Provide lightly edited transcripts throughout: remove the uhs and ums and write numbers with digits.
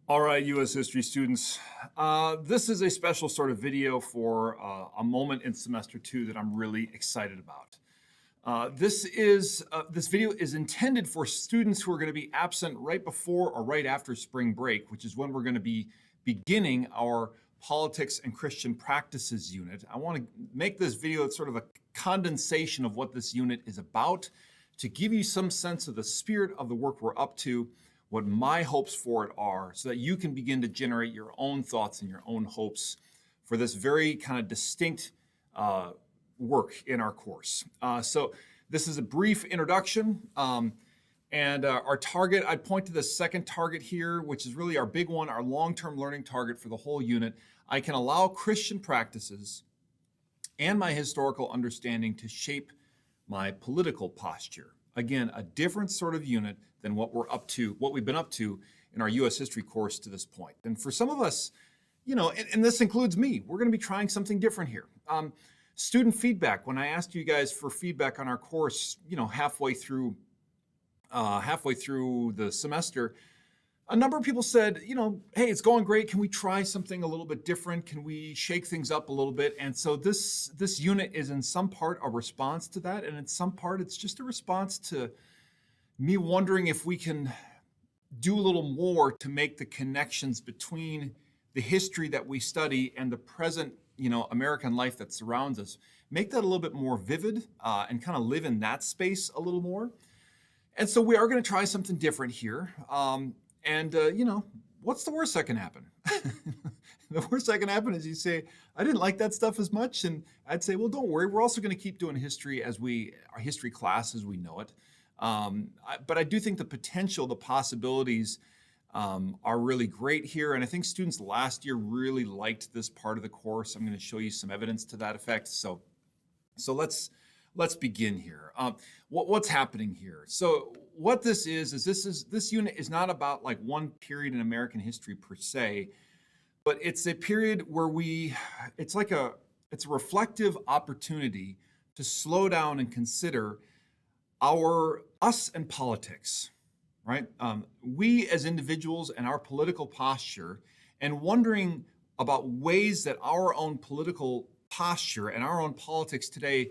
All right, U.S. history students. This is a special sort of video for a moment in semester 2 that I'm really excited about. This video is intended for students who are going to be absent right before or right after spring break, which is when we're going to be beginning our Politics and Christian Practices unit. I want to make this video sort of a condensation of what this unit is about to give you some sense of the spirit of the work we're up to, what my hopes for it are, so that you can begin to generate your own thoughts and your own hopes for this very kind of distinct work in our course. So this is a brief introduction. Our target, I'd point to the second target here, which is really our big one, our long-term learning target for the whole unit. I can allow Christian practices and my historical understanding to shape my political posture. Again, a different sort of unit than what we've been up to in our U.S. history course to this point. And for some of us, and this includes me, we're going to be trying something different here. Student feedback. When I asked you guys for feedback on our course, halfway through the semester, a number of people said, hey, it's going great. Can we try something a little bit different? Can we shake things up a little bit? And so this unit is in some part a response to that, and in some part it's just a response to me wondering if we can do a little more to make the connections between the history that we study and the present, American life that surrounds us. Make that a little bit more vivid and kind of live in that space a little more. And so we are going to try something different here. What's the worst that can happen? The worst that can happen is you say, I didn't like that stuff as much. And I'd say, well, don't worry. We're also going to keep doing history our history class as we know it. But I do think the potential, the possibilities are really great here. And I think students last year really liked this part of the course. I'm going to show you some evidence to that effect. So let's begin here. What's happening here? So what this unit is not about like one period in American history per se, but it's a period where it's a reflective opportunity to slow down and consider us and politics, right? We as individuals and our political posture, and wondering about ways that our own political posture and our own politics today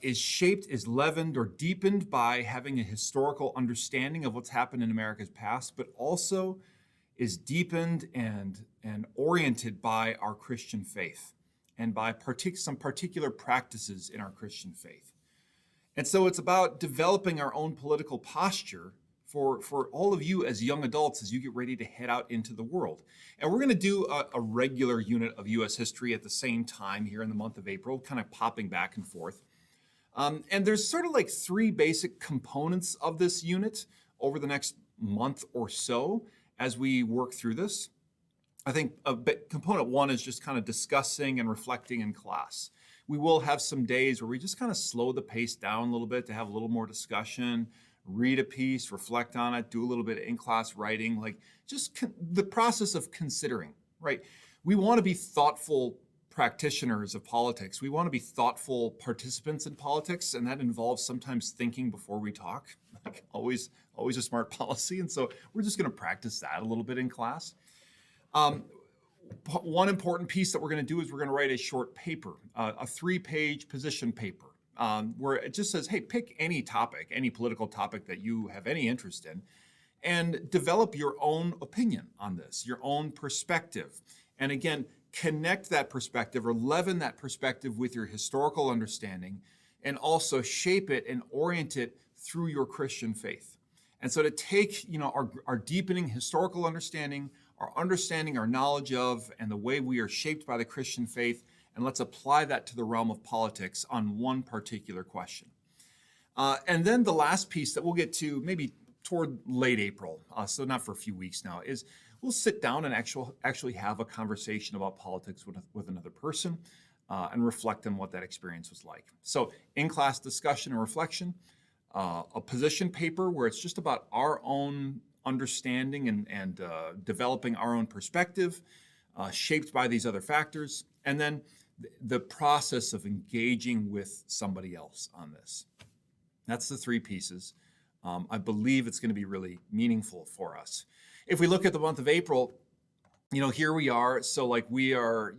is shaped, is leavened, or deepened by having a historical understanding of what's happened in America's past, but also is deepened and oriented by our Christian faith and by some particular practices in our Christian faith. And so it's about developing our own political posture for all of you as young adults as you get ready to head out into the world. And we're going to do a regular unit of U.S. history at the same time here in the month of April, kind of popping back and forth. And there's sort of like 3 basic components of this unit over the next month or so as we work through this. I think component 1 is just kind of discussing and reflecting in class. We will have some days where we just kind of slow the pace down a little bit to have a little more discussion, read a piece, reflect on it, do a little bit of in-class writing, like just the process of considering, right? We want to be thoughtful practitioners of politics. We want to be thoughtful participants in politics, and that involves sometimes thinking before we talk, like always a smart policy. And so we're just going to practice that a little bit in class. One important piece that we're going to do is we're going to write a short paper, a 3-page position paper, where it just says, hey, pick any topic, any political topic that you have any interest in, and develop your own opinion on this, your own perspective. And again, connect that perspective or leaven that perspective with your historical understanding, and also shape it and orient it through your Christian faith. And so to take, our deepening historical understanding, our knowledge of, and the way we are shaped by the Christian faith, and let's apply that to the realm of politics on one particular question. And then the last piece that we'll get to maybe toward late April, so not for a few weeks now, is we'll sit down and actually have a conversation about politics with another person and reflect on what that experience was like. So in-class discussion and reflection, a position paper where it's just about our own understanding and developing our own perspective, shaped by these other factors, and then the process of engaging with somebody else on this. That's the 3 pieces. I believe it's going to be really meaningful for us. If we look at the month of April, here we are. So like we are,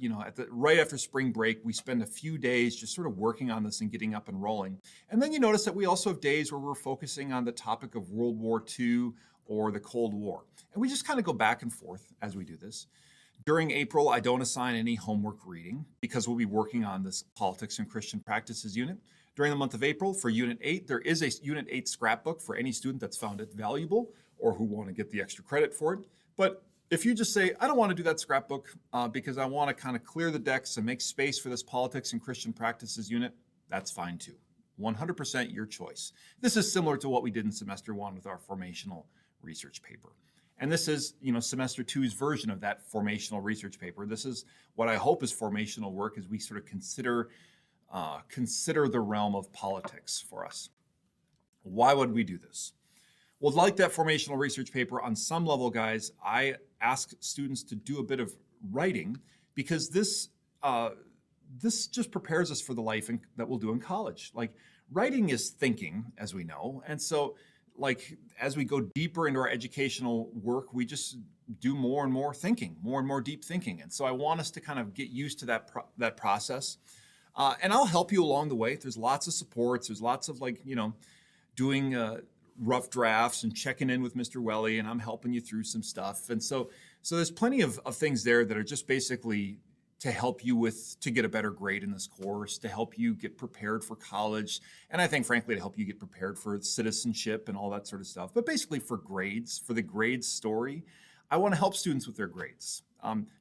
right after spring break, we spend a few days just sort of working on this and getting up and rolling. And then you notice that we also have days where we're focusing on the topic of World War II or the Cold War. And we just kind of go back and forth as we do this. During April, I don't assign any homework reading because we'll be working on this Politics and Christian Practices unit. During the month of April, for Unit 8, there is a Unit 8 scrapbook for any student that's found it valuable or who want to get the extra credit for it. But if you just say, I don't want to do that scrapbook because I want to kind of clear the decks and make space for this Politics and Christian Practices unit, that's fine too. 100% your choice. This is similar to what we did in semester 1 with our formational research paper. And this is, semester 2's version of that formational research paper. This is what I hope is formational work as we sort of consider the realm of politics for us. Why would we do this? Well, like that formational research paper, on some level, guys, I ask students to do a bit of writing because this just prepares us for the life that we'll do in college. Like, writing is thinking, as we know, and so like as we go deeper into our educational work, we just do more and more thinking, more and more deep thinking. And so I want us to kind of get used to that process. And I'll help you along the way. There's lots of supports. There's lots of doing rough drafts and checking in with Mr. Welle, and I'm helping you through some stuff. And so there's plenty of things there that are just basically to help you to get a better grade in this course, to help you get prepared for college, and I think, frankly, to help you get prepared for citizenship and all that sort of stuff. But basically for grades, for the grades story, I want to help students with their grades.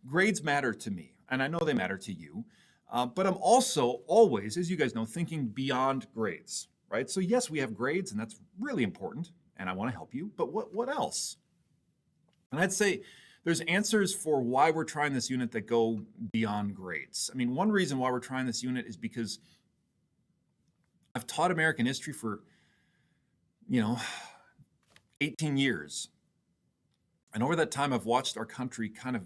Grades matter to me, and I know they matter to you, but I'm also always, as you guys know, thinking beyond grades, right? So yes, we have grades, and that's really important, and I want to help you, but what else? And I'd say there's answers for why we're trying this unit that go beyond grades. I mean, one reason why we're trying this unit is because I've taught American history for, 18 years. And over that time, I've watched our country kind of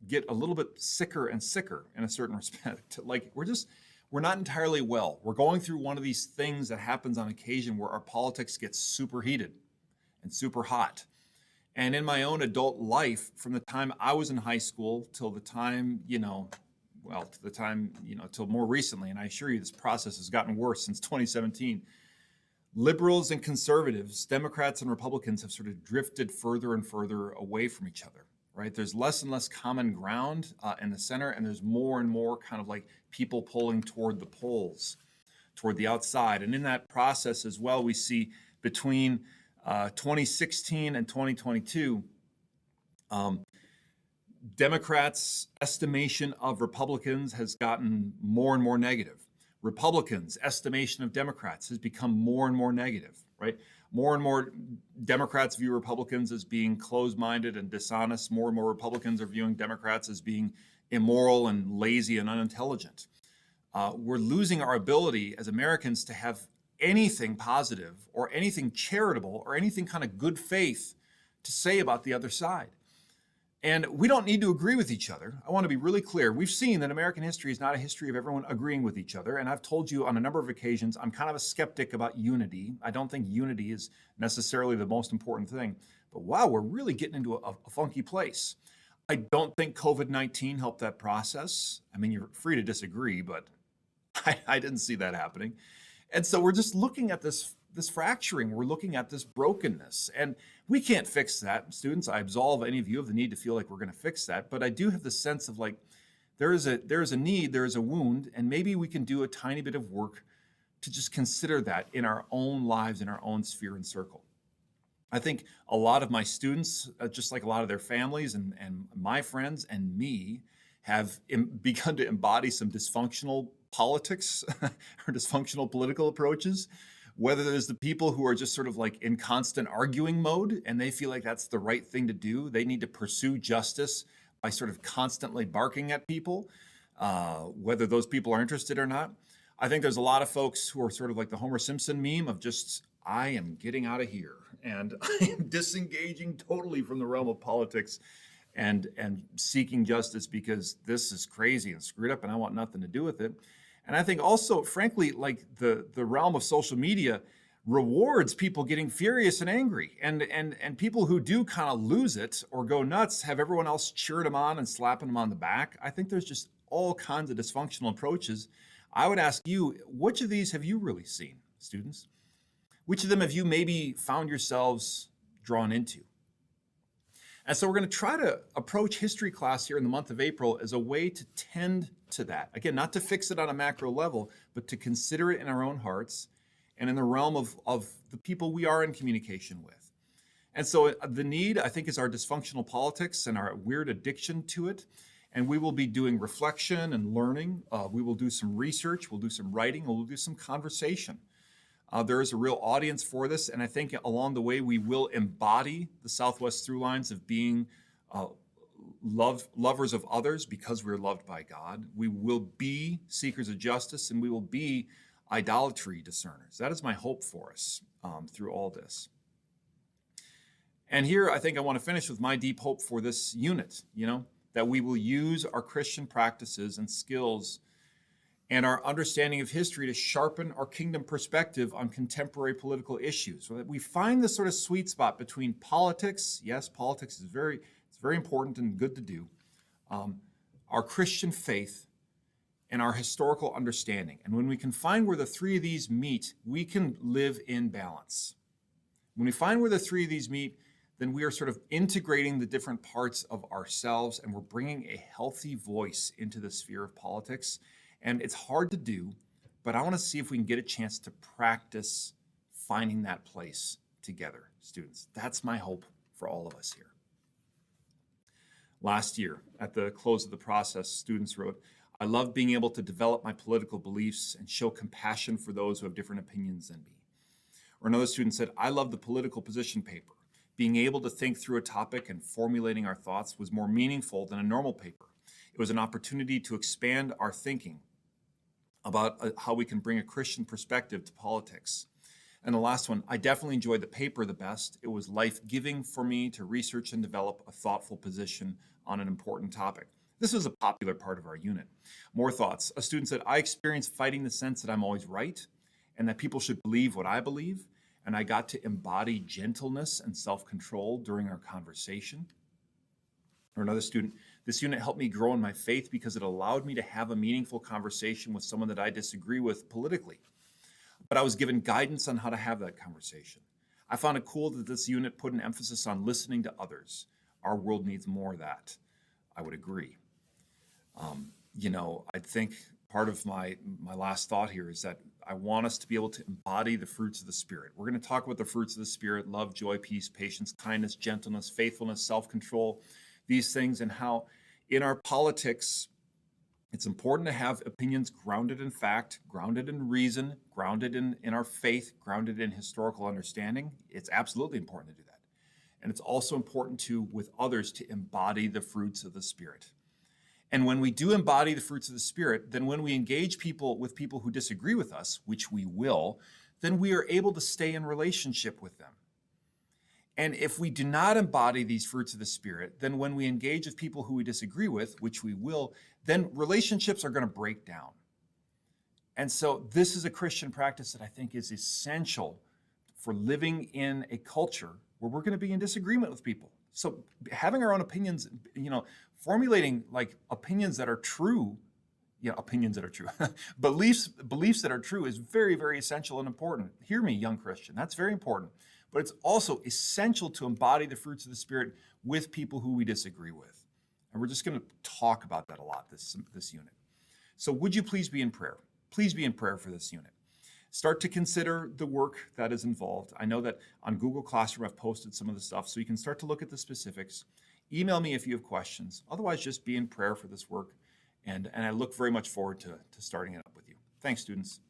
get a little bit sicker and sicker in a certain respect. Like we're not entirely well. We're going through one of these things that happens on occasion where our politics gets super heated and super hot. And in my own adult life, from the time I was in high school till the time, till more recently, and I assure you this process has gotten worse since 2017, liberals and conservatives, Democrats and Republicans have sort of drifted further and further away from each other, right? There's less and less common ground in the center, and there's more and more kind of like people pulling toward the polls, toward the outside. And in that process as well, we see between 2016 and 2022, Democrats' estimation of Republicans has gotten more and more negative. Republicans' estimation of Democrats has become more and more negative, right? More and more Democrats view Republicans as being closed-minded and dishonest. More and more Republicans are viewing Democrats as being immoral and lazy and unintelligent. We're losing our ability as Americans to have anything positive or anything charitable or anything kind of good faith to say about the other side. And we don't need to agree with each other. I want to be really clear. We've seen that American history is not a history of everyone agreeing with each other. And I've told you on a number of occasions, I'm kind of a skeptic about unity. I don't think unity is necessarily the most important thing. But wow, we're really getting into a funky place. I don't think COVID-19 helped that process. I mean, you're free to disagree, but I didn't see that happening. And so we're just looking at this fracturing. We're looking at this brokenness. And we can't fix that. Students, I absolve any of you of the need to feel like we're going to fix that. But I do have the sense of like, there is a need, there is a wound, and maybe we can do a tiny bit of work to just consider that in our own lives, in our own sphere and circle. I think a lot of my students, just like a lot of their families and my friends and me, have begun to embody some dysfunctional politics or dysfunctional political approaches, whether there's the people who are just sort of like in constant arguing mode and they feel like that's the right thing to do. They need to pursue justice by sort of constantly barking at people, whether those people are interested or not. I think there's a lot of folks who are sort of like the Homer Simpson meme of just, I am getting out of here and I am disengaging totally from the realm of politics and seeking justice because this is crazy and screwed up and I want nothing to do with it. And I think also, frankly, like the realm of social media rewards people getting furious and angry. And people who do kind of lose it or go nuts have everyone else cheering them on and slapping them on the back. I think there's just all kinds of dysfunctional approaches. I would ask you, which of these have you really seen, students? Which of them have you maybe found yourselves drawn into? And so we're going to try to approach history class here in the month of April as a way to tend to that. Again, not to fix it on a macro level, but to consider it in our own hearts and in the realm of the people we are in communication with. And so the need, I think, is our dysfunctional politics and our weird addiction to it. And we will be doing reflection and learning. We will do some research. We'll do some writing. We'll do some conversation. There is a real audience for this, and I think along the way we will embody the Southwest through lines of being lovers of others because we're loved by God. We will be seekers of justice, and we will be idolatry discerners. That is my hope for us through all this. And here I think I want to finish with my deep hope for this unit, that we will use our Christian practices and skills and our understanding of history to sharpen our kingdom perspective on contemporary political issues. So that we find the sort of sweet spot between politics. Yes, politics is very important and good to do. Our Christian faith and our historical understanding. And when we can find where the three of these meet, we can live in balance. When we find where the three of these meet, then we are sort of integrating the different parts of ourselves, and we're bringing a healthy voice into the sphere of politics. And it's hard to do, but I want to see if we can get a chance to practice finding that place together, students. That's my hope for all of us here. Last year, at the close of the process, students wrote, "I love being able to develop my political beliefs and show compassion for those who have different opinions than me." Or another student said, "I love the political position paper. Being able to think through a topic and formulating our thoughts was more meaningful than a normal paper. It was an opportunity to expand our thinking about how we can bring a Christian perspective to politics." And the last one, "I definitely enjoyed the paper the best. It was life-giving for me to research and develop a thoughtful position on an important topic." This was a popular part of our unit. More thoughts. A student said, "I experienced fighting the sense that I'm always right and that people should believe what I believe, and I got to embody gentleness and self-control during our conversation." Or another student, "This unit helped me grow in my faith because it allowed me to have a meaningful conversation with someone that I disagree with politically. But I was given guidance on how to have that conversation. I found it cool that this unit put an emphasis on listening to others. Our world needs more of that." I would agree. I think part of my last thought here is that I want us to be able to embody the fruits of the Spirit. We're going to talk about the fruits of the Spirit: love, joy, peace, patience, kindness, gentleness, faithfulness, self-control, these things, and how in our politics, it's important to have opinions grounded in fact, grounded in reason, grounded in our faith, grounded in historical understanding. It's absolutely important to do that. And it's also important with others to embody the fruits of the Spirit. And when we do embody the fruits of the Spirit, then when we engage with people who disagree with us, which we will, then we are able to stay in relationship with them. And if we do not embody these fruits of the Spirit, then when we engage with people who we disagree with, which we will, then relationships are going to break down. And so this is a Christian practice that I think is essential for living in a culture where we're going to be in disagreement with people. So having our own opinions, formulating like opinions that are true, beliefs that are true is very, very essential and important. Hear me, young Christian, that's very important. But it's also essential to embody the fruits of the Spirit with people who we disagree with. And we're just going to talk about that a lot this unit. So would you please be in prayer? Please be in prayer for this unit. Start to consider the work that is involved. I know that on Google Classroom I've posted some of the stuff, so you can start to look at the specifics. Email me if you have questions. Otherwise, just be in prayer for this work. And I look very much forward to starting it up with you. Thanks, students.